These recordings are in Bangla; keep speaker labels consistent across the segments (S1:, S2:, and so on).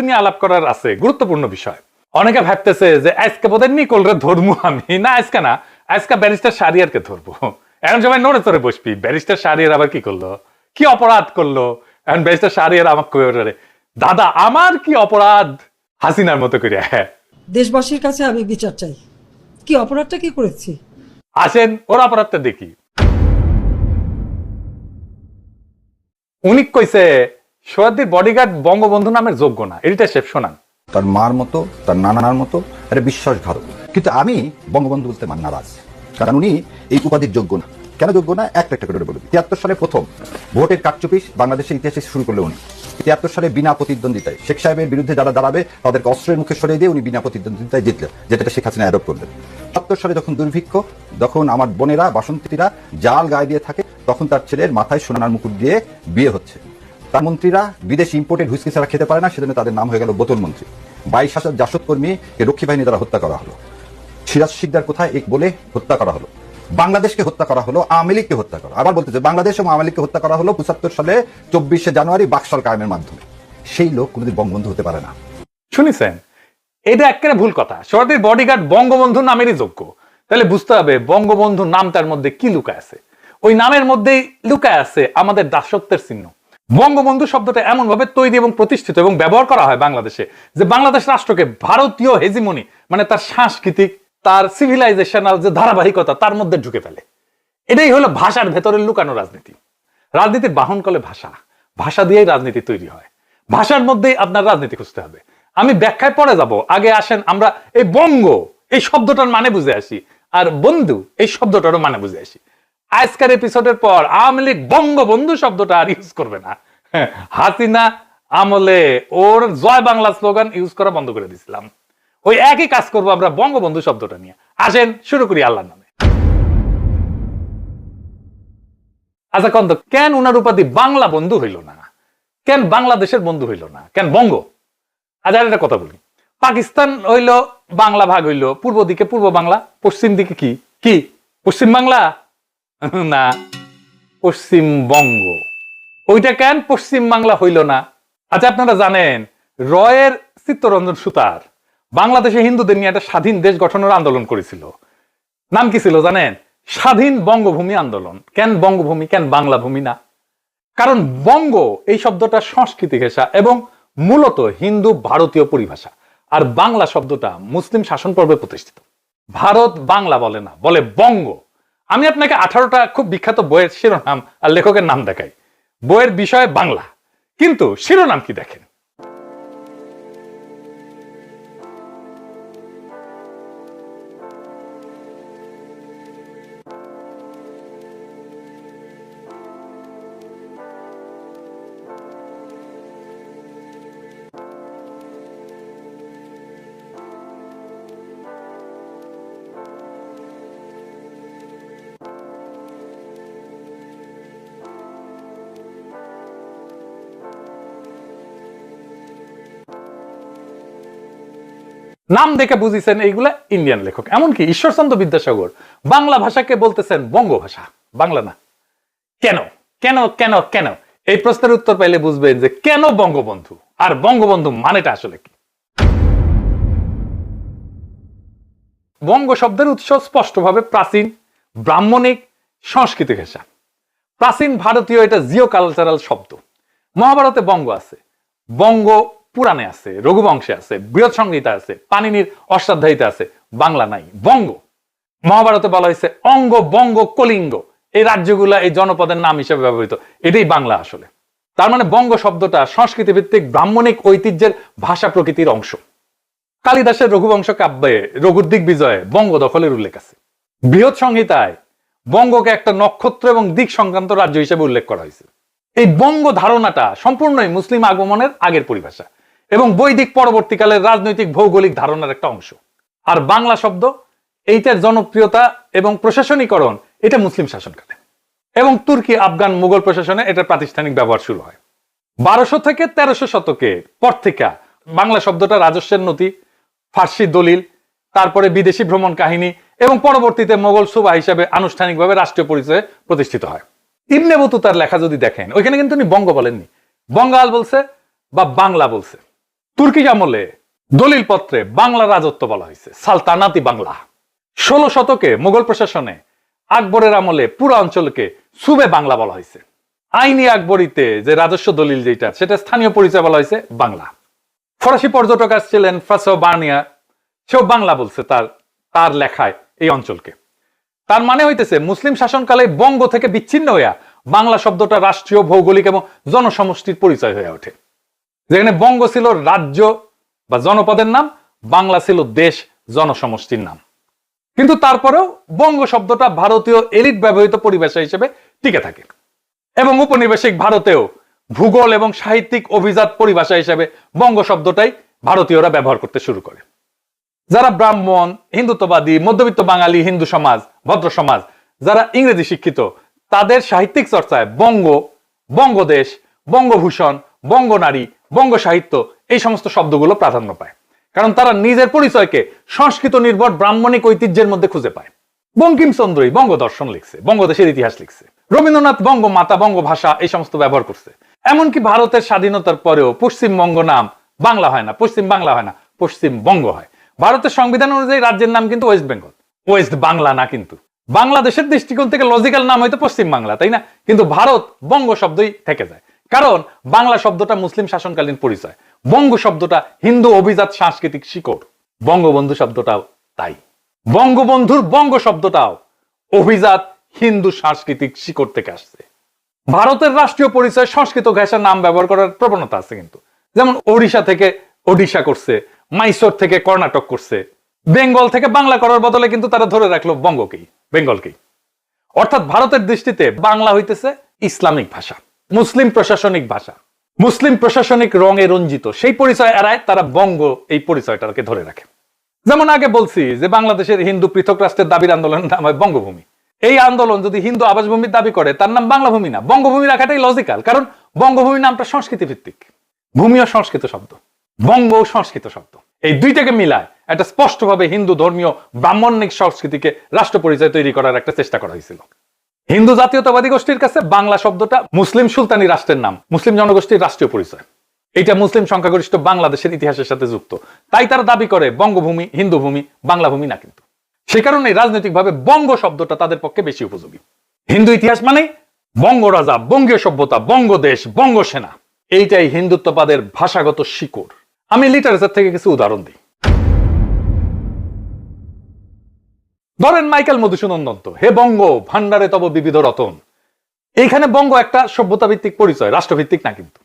S1: নিয়ে আলাপ করার আছে গুরুত্বপূর্ণ বিষয়। অনেকে ভাবতেছে যে আজকে বোধহয় নিকোলরে ধরবো আমি, না আজকে না, আজকে ব্যারিস্টার শাহরিয়ারকে ধরবো। এখন সবাই নড়ে চড়ে বসবি, ব্যারিস্টার শাহরিয়ার আবার কি করলো, কি অপরাধ করলো? এখন ব্যারিস্টার শাহরিয়ার আমাকে দাদা আমার কি অপরাধ, হাসিনার মতো করে। হ্যাঁ,
S2: দেশবাসীর কাছে আমি বিচার চাই, কি অপরাধটা কি করেছি?
S1: আসেন ওর অপরাধটা দেখি। উনি কইছে সোহাদ্দির বডিগার্ড বঙ্গবন্ধু নামের যোগ্য না, এটা শেফ শোনান।
S3: তার মার মতো, তার নানার মতো একটা বিশ্বাসঘাতক। কিন্তু আমি বঙ্গবন্ধু বলতে নারাজ, কারণ উনি এই উপাধির যোগ্য না। কেন যোগ্য না, একটা করে বলি। 73 সালে প্রথম ভোটের কারচুপি বাংলাদেশের ইতিহাসে শুরু করলেন উনি। 73 সালে বিনা প্রতিদ্বন্দ্বিতায় শেখ সাহেবের বিরুদ্ধে যারা দাঁড়াবে তাদেরকে অস্ত্রের মুখে সরিয়ে দিয়ে উনি বিনা প্রতিদ্বন্দ্বিতায় জিতলেন, যেটা শেখ হাসিনা অ্যাডপ্ট করলেন। ৭৭ সালে যখন দুর্ভিক্ষ, যখন আমার বোনেরা বাসন্তীরা জাল গায়ে দিয়ে থাকে, তখন তার ছেলের মাথায় সোনার মুকুট দিয়ে বিয়ে হচ্ছে। তার মন্ত্রীরা বিদেশি ইম্পোর্টেড হুইস্কি ছাড়া খেতে পারে না, সেজন্য তাদের নাম হয়ে গেল বোতল মন্ত্রী। 22,000 জাসদ কর্মীকে রক্ষী বাহিনী দ্বারা হত্যা করা হলো। সিরাজ শিকদার কোথায় এক বলে হত্যা করা হলো। বাংলাদেশকে হত্যা করা হলো, আওয়ামী লীগকে হত্যা করা, আবার বলতেছে বাংলাদেশ এবং আওয়ামী লীগকে হত্যা করা হলো 75 সালে 24শে জানুয়ারি বাকশাল কায়েমের মাধ্যমে। সেই লোক কোনোদিন বঙ্গবন্ধু হতে পারে না।
S1: শুনেছেন, এটা একেবারে ভুল কথা। সোহাদ্দির বডিগার্ড বঙ্গবন্ধু নামেরই যোগ্য। তাহলে বুঝতে হবে বঙ্গবন্ধু নামটার মধ্যে কি লুকায় আছে। ওই নামের মধ্যেই লুকায় আছে আমাদের দাসত্বের চিহ্ন। বঙ্গবন্ধু শব্দটা এমন ভাবে তৈরি এবং প্রতিষ্ঠিত এবং ব্যবহার করা হয় বাংলাদেশে, যে বাংলাদেশ রাষ্ট্রকে ভারতীয় হেজিমনি, মানে তার সাংস্কৃতিক, তার সিভিলাইজেশনাল যে ধারাবাহিকতা, তার মধ্যে ঢুকে ফেলে। এটাই হলো ভাষার ভেতরের লুকানো রাজনীতি। রাজনীতির বাহন কলে ভাষা, ভাষা দিয়েই রাজনীতি তৈরি হয়। ভাষার মধ্যেই আপনার রাজনীতি খুঁজতে হবে। আমি ব্যাখ্যায় পরে যাব, আগে আসেন আমরা এই বঙ্গ এই শব্দটার মানে বুঝে আসি, আর বন্ধু এই শব্দটারও মানে বুঝে আসি। আজকের এপিসোডের পর আওয়ামী লীগ বঙ্গবন্ধু শব্দটা আর ইউজ করবে না। হাসিনা আমলে ওর জয় বাংলা স্লোগান ইউজ করা বন্ধ করে দিয়েছিলাম। ওই একই কাজ করবো আমরা বঙ্গবন্ধু শব্দটা নিয়ে। আসেন শুরু করি আল্লাহর নামে। আচ্ছা কন্ত, কেন উনার উপাধি বাংলা বন্ধু হইল না? কেন বাংলাদেশের বন্ধু হইল না? কেন বঙ্গ? আচ্ছা একটা কথা বলি, পাকিস্তান হইল বাংলা ভাগ হইল, পূর্ব দিকে পূর্ব বাংলা, পশ্চিম দিকে কি কি পশ্চিম বাংলা না, পশ্চিমবঙ্গ। ওইটা কেন পশ্চিম বাংলা হইল না? আচ্ছা আপনারা জানেন রয়ের চিত্তরঞ্জন সুতার বাংলাদেশে হিন্দুদের নিয়ে একটা স্বাধীন দেশ গঠনের আন্দোলন করেছিল। নাম কি ছিল জানেন? স্বাধীন বঙ্গভূমি আন্দোলন। কেন বঙ্গভূমি, কেন বাংলা ভূমি না? কারণ বঙ্গ এই শব্দটা সংস্কৃতি ঘেঁষা এবং মূলত হিন্দু ভারতীয় পরিভাষা, আর বাংলা শব্দটা মুসলিম শাসন পর্বে প্রতিষ্ঠিত। ভারত বাংলা বলে না, বলে বঙ্গ। আমি আপনাকে 18টা খুব বিখ্যাত বইয়ের শিরোনাম আর লেখকের নাম দেখাই। বইয়ের বিষয় বাংলা, কিন্তু শিরোনাম কি দেখেন? নাম দেখে বুঝিছেন এইগুলা ইন্ডিয়ান লেখক। এমনকি ঈশ্বরচন্দ্র বিদ্যাসাগর বাংলা ভাষাকে বলতেছেন বঙ্গ ভাষা, বাংলা না। কেন কেন কেন কেন? এই প্রশ্নের উত্তর পাইলে বুঝবেন যে কেন বঙ্গবন্ধু, আর বঙ্গবন্ধু মানেটা আসলে কি। বঙ্গ শব্দের উৎস স্পষ্টভাবে প্রাচীন ব্রাহ্মণিক সংস্কৃতি ঘেঁষা। প্রাচীন ভারতীয় এটা জিও কালচারাল শব্দ। মহাভারতে বঙ্গ আছে, বঙ্গ পুরাণে আছে, রঘুবংশে আছে, বৃহৎ সংহিতা আছে, পাণিনির অষ্টাধ্যায়ীতে আছে। বাংলা নাই, বঙ্গ। মহাভারতে বলা হয়েছে অঙ্গ বঙ্গ কলিঙ্গ, এই রাজ্যগুলা এই জনপদের নাম হিসেবে ব্যবহৃত, এটাই বাংলা আসলে। তার মানে বঙ্গ শব্দটা সংস্কৃতি ভিত্তিক ব্রাহ্মণিক ঐতিহ্যের ভাষা প্রকৃতির অংশ। কালিদাসের রঘুবংশ কাব্যে রঘুর দিক বিজয়ে বঙ্গ দখলের উল্লেখ আছে। বৃহৎ সংহিতায় বঙ্গকে একটা নক্ষত্র এবং দিক সংক্রান্ত রাজ্য হিসেবে উল্লেখ করা হয়েছে। এই বঙ্গ ধারণাটা সম্পূর্ণই মুসলিম আগমনের আগের পরিভাষা এবং বৈদিক পরবর্তীকালের রাজনৈতিক ভৌগোলিক ধারণার একটা অংশ। আর বাংলা শব্দ এইটার জনপ্রিয়তা এবং প্রশাসনীকরণ এটা মুসলিম শাসনকালে এবং তুর্কি আফগান মুঘল প্রশাসনে এটার প্রাতিষ্ঠানিক ব্যবহার শুরু হয় 1200 থেকে 1300 শতকে পর থেকে। বাংলা শব্দটা রাজস্বের নথি, ফার্সি দলিল, তারপরে বিদেশি ভ্রমণ কাহিনী এবং পরবর্তীতে মোগল সুবা হিসাবে আনুষ্ঠানিকভাবে রাষ্ট্রীয় পরিচয়ে প্রতিষ্ঠিত হয়। ইবনে বতুতার লেখা যদি দেখেন, ওইখানে কিন্তু উনি বঙ্গ বলেননি, বঙ্গাল বলছে বা বাংলা বলছে। তুর্কি আমলে দলিল পত্রে বাংলা রাজত্ব বলা হয়েছে সালতানাতি বাংলা। 16 শতকে মুঘল প্রশাসনে আকবরের আমলে পুরো অঞ্চলকে সুবে বাংলা বলা হয়েছে। আইনি আকবরীতে যে রাজস্ব দলিল যেটা সেটা স্থানীয় পরিচয় বলা হয়েছে বাংলা। ফরাসি পর্যটক আসছিলেন ফ্রাসো বার্নিয়া, সেও বাংলা বলছে তার লেখায় এই অঞ্চলকে। তার মানে হইতেছে মুসলিম শাসনকালে বঙ্গ থেকে বিচ্ছিন্ন হইয়া বাংলা শব্দটা রাষ্ট্রীয়, ভৌগোলিক এবং জনসমষ্টির পরিচয় হয়ে ওঠে। যেখানে বঙ্গ ছিল রাজ্য বা জনপদের নাম, বাংলা ছিল দেশ, জনসমষ্টির নাম। কিন্তু তারপরেও বঙ্গ শব্দটা ভারতীয় এলিট ব্যবহৃত পরিভাষা হিসেবে টিকে থাকে এবং উপনিবেশিক ভারতেও ভূগোল এবং সাহিত্যিক অভিজাত পরিভাষা হিসেবে বঙ্গ শব্দটাই ভারতীয়রা ব্যবহার করতে শুরু করে। যারা ব্রাহ্মণ, হিন্দুত্ববাদী, মধ্যবিত্ত বাঙালি হিন্দু সমাজ, ভদ্র সমাজ, যারা ইংরেজি শিক্ষিত, তাদের সাহিত্যিক চর্চায় বঙ্গ, বঙ্গদেশ, বঙ্গভূষণ, বঙ্গনারী, বঙ্গ সাহিত্য এই সমস্ত শব্দগুলো প্রাধান্য পায়, কারণ তারা নিজের পরিচয়কে সংস্কৃত নির্ভর ব্রাহ্মণিক ঐতিহ্যের মধ্যে খুঁজে পায়। বঙ্কিমচন্দ্রই বঙ্গ দর্শন লিখছে, বঙ্গদেশের ইতিহাস লিখছে। রবীন্দ্রনাথ বঙ্গমাতা, বঙ্গভাষা এই সমস্ত ব্যবহার করছে। এমনকি ভারতের স্বাধীনতার পরেও পশ্চিমবঙ্গ নাম বাংলা হয় না, পশ্চিম বাংলা হয় না, পশ্চিমবঙ্গ হয়। ভারতের সংবিধান অনুযায়ী রাজ্যের নাম কিন্তু ওয়েস্ট বেঙ্গল, ওয়েস্ট বাংলা না। কিন্তু বাংলাদেশের দৃষ্টিকোণ থেকে লজিক্যাল নাম হয়তো পশ্চিম বাংলা, তাই না? কিন্তু ভারত বঙ্গ শব্দই থেকে যায়, কারণ বাংলা শব্দটা মুসলিম শাসনকালীন পরিচয়, বঙ্গ শব্দটা হিন্দু অভিজাত সাংস্কৃতিক শিকড়, বঙ্গবন্ধু শব্দটাও তাই। বঙ্গবন্ধুর বঙ্গ শব্দটাও অভিজাত হিন্দু সাংস্কৃতিক শিকড় থেকে আসছে। ভারতের রাষ্ট্রীয় পরিচয় সংস্কৃত ঘেঁষা নাম ব্যবহার করার প্রবণতা আছে কিন্তু, যেমন ওড়িশা থেকে ওডিশা করছে, মাইসোর থেকে কর্ণাটক করছে, বেঙ্গল থেকে বাংলা করার বদলে কিন্তু তারা ধরে রাখলো বঙ্গকেই, বেঙ্গলকেই। অর্থাৎ ভারতের দৃষ্টিতে বাংলা হইতেছে ইসলামিক ভাষা, মুসলিম প্রশাসনিক ভাষা, মুসলিম প্রশাসনিক রঙে রঞ্জিত। সেই পরিচয় এড়ায় তারা বঙ্গ এই পরিচয়টাকে ধরে রাখে। যেমন আগে বলছি যে বাংলাদেশের হিন্দু পৃথক রাষ্ট্রের দাবির আন্দোলনের নাম হয় বঙ্গভূমি। এই আন্দোলন যদি হিন্দু আবাসভূমির দাবি করে, তার নাম বাংলা ভূমি না, বঙ্গভূমি রাখাটাই লজিক্যাল, কারণ বঙ্গভূমি নামটা সংস্কৃতি ভিত্তিক। ভূমিও সংস্কৃত শব্দ, বঙ্গ সংস্কৃত শব্দ, এই দুইটাকে মিলায় একটা স্পষ্টভাবে হিন্দু ধর্মীয় ব্রাহ্মণিক সংস্কৃতিকে রাষ্ট্র পরিচয় তৈরি করার একটা চেষ্টা করা হয়েছিল। হিন্দু জাতীয়তাবাদী গোষ্ঠীর কাছে বাংলা শব্দটা মুসলিম সুলতানি রাষ্ট্রের নাম, মুসলিম জনগোষ্ঠীর রাষ্ট্রীয় পরিচয়। এটা মুসলিম সংখ্যাগরিষ্ঠ বাংলাদেশের ইতিহাসের সাথে যুক্ত, তাই তারা দাবি করে বঙ্গভূমি হিন্দু ভূমি, বাংলা ভূমি না। কিন্তু সে কারণে রাজনৈতিকভাবে বঙ্গ শব্দটা তাদের পক্ষে বেশি উপযোগী। হিন্দু ইতিহাস মানে বঙ্গ রাজা, বঙ্গীয় সভ্যতা, বঙ্গদেশ, বঙ্গ সেনা, এইটাই হিন্দুত্ববাদের ভাষাগত শিকড়। আমি লিটারেচার থেকে কিছু উদাহরণ দিই। ধরেন মাইকেল মধুসূদন দত্ত, হে বঙ্গ ভান্ডারে তব বিবিধ রতন। এইখানে বঙ্গ একটা সভ্যতা ভিত্তিক পরিচয়, রাষ্ট্রভিত্তিক না কিন্তু।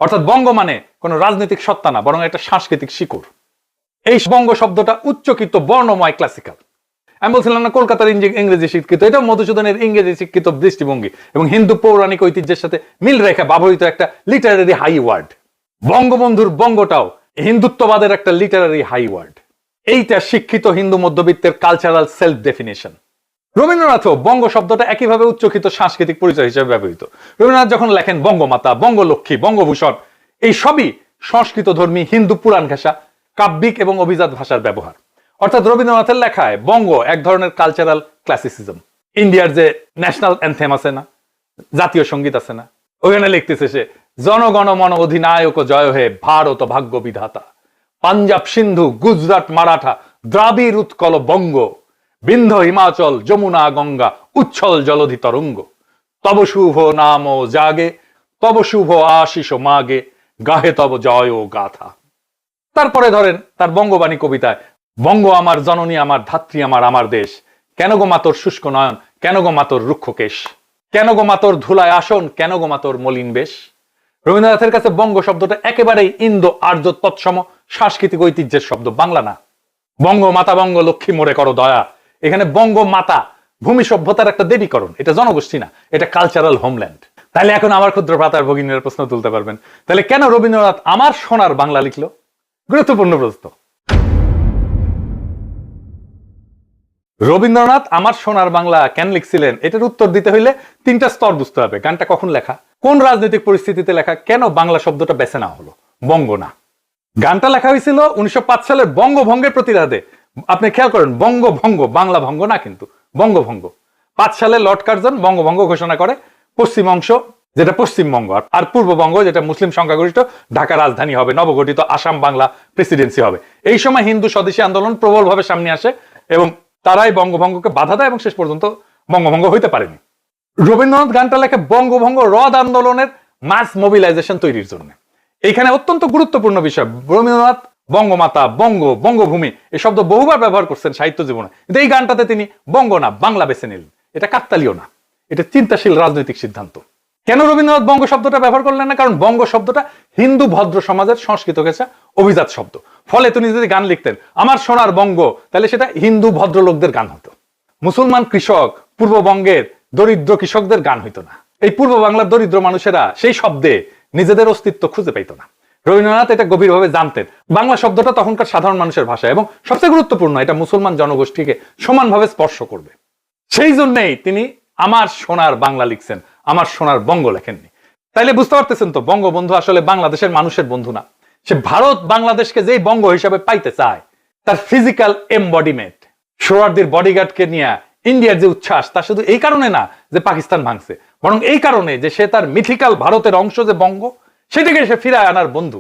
S1: অর্থাৎ বঙ্গ মানে কোন রাজনৈতিক সত্তা না, বরং একটা সাংস্কৃতিক শিকড়। এই বঙ্গ শব্দটা উচ্চকিত, বর্ণময়, ক্লাসিক্যাল। আমি বলছিলাম না কলকাতার ইংরেজি শিক্ষিত, এটা মধুসূদনের ইংরেজি শিক্ষিত দৃষ্টিভঙ্গি এবং হিন্দু পৌরাণিক ঐতিহ্যের সাথে মিল রেখে ব্যবহৃত একটা লিটারারি হাই ওয়ার্ড। বঙ্গবন্ধুর বঙ্গটাও হিন্দুত্ববাদের একটা লিটারারি হাই ওয়ার্ড। এইটা শিক্ষিত হিন্দু মধ্যবিত্তের কালচারাল সেলফ ডেফিনেশন। রবীন্দ্রনাথও বঙ্গ শব্দটা একইভাবে উচ্চকিত সাংস্কৃতিক পরিচয় হিসেবে ব্যবহৃত। রবীন্দ্রনাথ যখন লেখেন বঙ্গমাতা, বঙ্গলক্ষ্মী, বঙ্গভূষণ, এই সবই সংস্কৃত ধর্মী হিন্দু পুরাণ ঘেঁষা কাব্যিক এবং অভিজাত ভাষার ব্যবহার। অর্থাৎ রবীন্দ্রনাথের লেখায় বঙ্গ এক ধরনের কালচারাল ক্লাসিসিজম। ইন্ডিয়ার যে ন্যাশনাল অ্যান্থেম আছে না, জাতীয় সঙ্গীত আছে না, ওখানে লিখতেছে সে জনগণ মন অধিনায়ক জয় হে ভারত ভাগ্য বিধাতা, পাঞ্জাব সিন্ধু গুজরাট মারাঠা দ্রাবিড় উৎকল বঙ্গ, বিন্ধ্য হিমাচল যমুনা গঙ্গা উচ্ছল জলধি তরঙ্গ, তব শুভ নাম জাগে তব শুভ আশিস মাগে, গাহে তব জয় ও গাথা। তারপরে ধরেন তার বঙ্গবাণী কবিতায় বঙ্গ আমার জননী আমার ধাত্রী আমার আমার দেশ, কেন গো মাতর শুষ্ক নয়ন, কেন গো মাতর রুক্ষ কেশ, কেন গো মাতর ধুলায় আসন, কেন গো মাতর মলিন বেশ। রবীন্দ্রনাথের কাছে বঙ্গ শব্দটা একেবারেই ইন্দো আর্য তৎসম সাংস্কৃতিক ঐতিহ্যের শব্দ, বাংলা না। বঙ্গ মাতা বঙ্গ লক্ষ্মী মোরে করো দয়া, এখানে বঙ্গ মাতা ভূমি সভ্যতার একটা দেবীকরণ, এটা জনগোষ্ঠী না, এটা কালচারাল হোমল্যান্ড। তাহলে এখন আমার ক্ষুদ্র ভ্রাতার ভগিনীর প্রশ্ন তুলতে পারবেন, তাহলে কেন রবীন্দ্রনাথ আমার সোনার বাংলা লিখলো? গুরুত্বপূর্ণ প্রশ্ন। রবীন্দ্রনাথ আমার সোনার বাংলা কেন লিখছিলেন, এটার উত্তর দিতে হইলে তিনটা স্তর বুঝতে হবে। গানটা কখন লেখা, কোন রাজনৈতিক পরিস্থিতিতে লেখা, কেন বাংলা শব্দটা বেছে নেওয়া হলো, বঙ্গ না। গানটা লেখা হয়েছিল 1905 সালের বঙ্গভঙ্গের প্রতিরাধে। আপনি খেয়াল করেন, বঙ্গভঙ্গ, বাংলা ভঙ্গ না কিন্তু, বঙ্গভঙ্গ। 5 সালে লর্ড কার্জন বঙ্গভঙ্গ ঘোষণা করে, পশ্চিম অংশ যেটা পশ্চিমবঙ্গ, আর পূর্ববঙ্গ যেটা মুসলিম সংখ্যাগরিষ্ঠ, ঢাকা রাজধানী হবে, নবগঠিত আসাম বাংলা প্রেসিডেন্সি হবে। এই সময় হিন্দু স্বদেশী আন্দোলন প্রবলভাবে সামনে আসে এবং তারাই বঙ্গভঙ্গকে বাধা দেয় এবং শেষ পর্যন্ত বঙ্গভঙ্গ হইতে পারেনি। রবীন্দ্রনাথ গানটা লেখে বঙ্গভঙ্গ রদ আন্দোলনের মাস মোবিলাইজেশন তৈরির জন্য। এখানে অত্যন্ত গুরুত্বপূর্ণ বিষয়, রবীন্দ্রনাথ বঙ্গমাতা, বঙ্গভূমি এই শব্দ বহুবার ব্যবহার করছেন সাহিত্য জীবনে, কিন্তু এই গানটাতে তিনি বঙ্গ না বাংলা বেছে নিলেন। এটা কাকতালীয় না, এটা চিন্তাশীল রাজনৈতিক সিদ্ধান্ত। কেন রবীন্দ্রনাথ বঙ্গ শব্দটা ব্যবহার করলেন না? কারণ বঙ্গ শব্দটা হিন্দু ভদ্র সমাজের সংস্কৃত ঘেঁষা অভিজাত শব্দ। ফলে তিনি যদি গান লিখতেন আমার সোনার বঙ্গ, তাহলে সেটা হিন্দু ভদ্রলোকদের গান হতো। মুসলমান কৃষক, পূর্ববঙ্গের দরিদ্র কৃষকদের গান হইতো না। এই পূর্ব বাংলার দরিদ্র মানুষেরা সেই শব্দে নিজেদের অস্তিত্ব খুঁজে পাইতো না। রবীন্দ্রনাথ এটা গভীরভাবে জানতেন। বাংলা শব্দটা তখনকার সাধারণ মানুষের ভাষা এবং সবচেয়ে গুরুত্বপূর্ণ, এটা মুসলমান জনগোষ্ঠীকে সমানভাবে স্পর্শ করবে। সেই জন্যই তিনি আমার সোনার বাংলা লিখছেন, আমার সোনার বঙ্গ লেখেননি। তাইলে বুঝতে পারতেছেন তো, বঙ্গবন্ধু আসলে বাংলাদেশের মানুষের বন্ধু না। সে ভারত বাংলাদেশকে যেই বঙ্গ হিসাবে পাইতে চায়, তার ফিজিক্যাল এমবডিমেন্ট, সোহরাওয়ার্দীর বডিগার্ডকে নিয়ে ইন্ডিয়ার যে উচ্ছ্বাস, তা শুধু এই কারণে না যে পাকিস্তান ভাঙছে, বরং এই কারণে যে সে তার মিথিক্যাল ভারতের অংশ যে বঙ্গ, সেটাকে সে ফিরায় আনার বন্ধু।